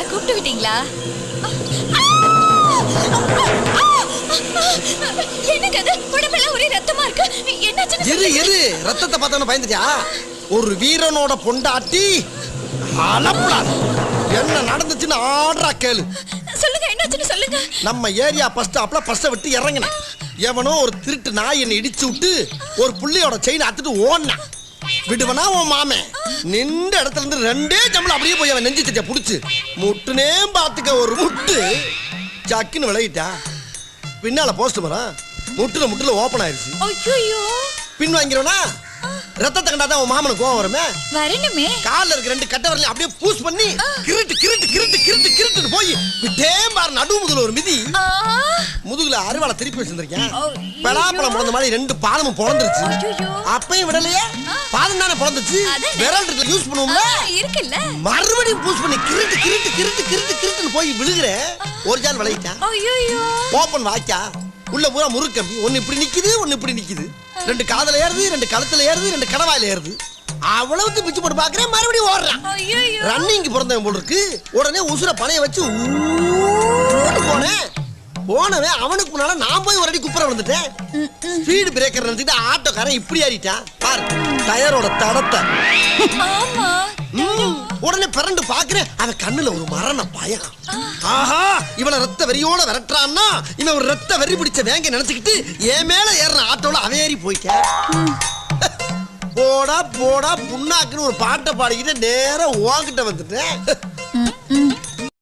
கூப்பிட்டு விட்டீங்களா? என்னங்க அது? உடம்பெல்லாம் ஒரே ரத்தமா இருக்கு. என்னாச்சுன்னு இரு ரத்தத்தை பார்த்தவன பயந்துட்டியா? ஒரு வீரனோட பொண்டாட்டி அலப்படாது. என்ன நடந்துச்சுன்னு ஆடுறா கேளு. சொல்லுங்க, என்னாச்சுன்னு சொல்லுங்க. நம்ம ஏரியா பஸ் ஸ்டாப்ல பஸ்ஸை விட்டு இறங்கினேன். எவனோ ஒரு திருட்டு நாய் என்னை இடிச்சு விட்டு ஒரு புள்ளியோட செயின் அத்துட்டு ஓடினான். விடுவனா உன் மாமே நின்ற இடத்துல இருந்து 2 ஜம்பளம் அப்படியே போய் அவன் நெஞ்சு தட்டிய புடிச்சு முட்டுனே பாத்துக்க. ஒரு முட்டு சக்குன்னு விளையிட்டா. பின்னால போஸ்ட் மரம் முட்டுல ஓபன் ஆயிருச்சு. ஐயோ, பின் வாங்கிறவனா ரத்தத்தை கண்டாதான் உன் மாமனுக்கு கோவம் வருமே. வரணுமே. கால்ல இருக்க 2 கட்டை வரலையும் அப்படியே பூஸ் பண்ணி கிருட்டு போய் விட்டே பாரு. நடு முதுகுல ஒரு மிதி. முதுகுல அருவாளை திருப்பி வச்சிருந்திருக்கேன். பலாப்பழம் பிறந்த மாதிரி 2 பாதமும் பிறந்துருச்சு. அப்பயும் விடலையே. பாதம் தானே பிறந்துச்சு. விரல் இருக்கு யூஸ் பண்ணுவோம்ல, இருக்குல்ல. மறுபடியும் பூஸ் பண்ணி கிருட்டு போய் விழுகுற. ஒரு ஜான் விளையிட்டான். ஓப்பன் வாய்க்கா உள்ள பூரா முறுக்கம்பி. ஒன்னு இப்படி நிக்குது, ஒன்னு இப்படி நிக்குது. 2 காதல ஏறுது, 2 கழுத்துல ஏறுது, 2 கடவாயில ஏறுது. அவ்வளவு பிச்சு போட்டு பாக்குறேன். மறுபடியும் ஓடுறான். ரன்னிங் பிறந்தவன் போல இருக்கு. உடனே உசுர பணைய வச்சு போனேன். போனவன் அவனுக்கு முன்னால நான் போய் ஒரு அடி குப்புற விழுந்துட்டேன். ஸ்பீடு பிரேக்கர் நினைச்சிட்டு ஆட்டோக்காரன் இப்படி ஏறிட்டான். பாரு டயரோட தடத்தை. உடனே பிறண்டு பாக்குறேன். அவன் கண்ணுல ஒரு மரண பயம். ஆஹா, இவனை ரத்த வெறியோட விரட்டுறான்னா இவன் ஒரு ரத்த வெறி பிடிச்ச வேங்க நினைச்சுக்கிட்டு என் மேல ஏறின ஆட்டோல அவன் ஏறி போயிட்டேன். போடா புண்ணாக்குன்னு ஒரு பாட்டை பாடிக்கிட்டு நேரம் உன்கிட்ட வந்துட்டேன்.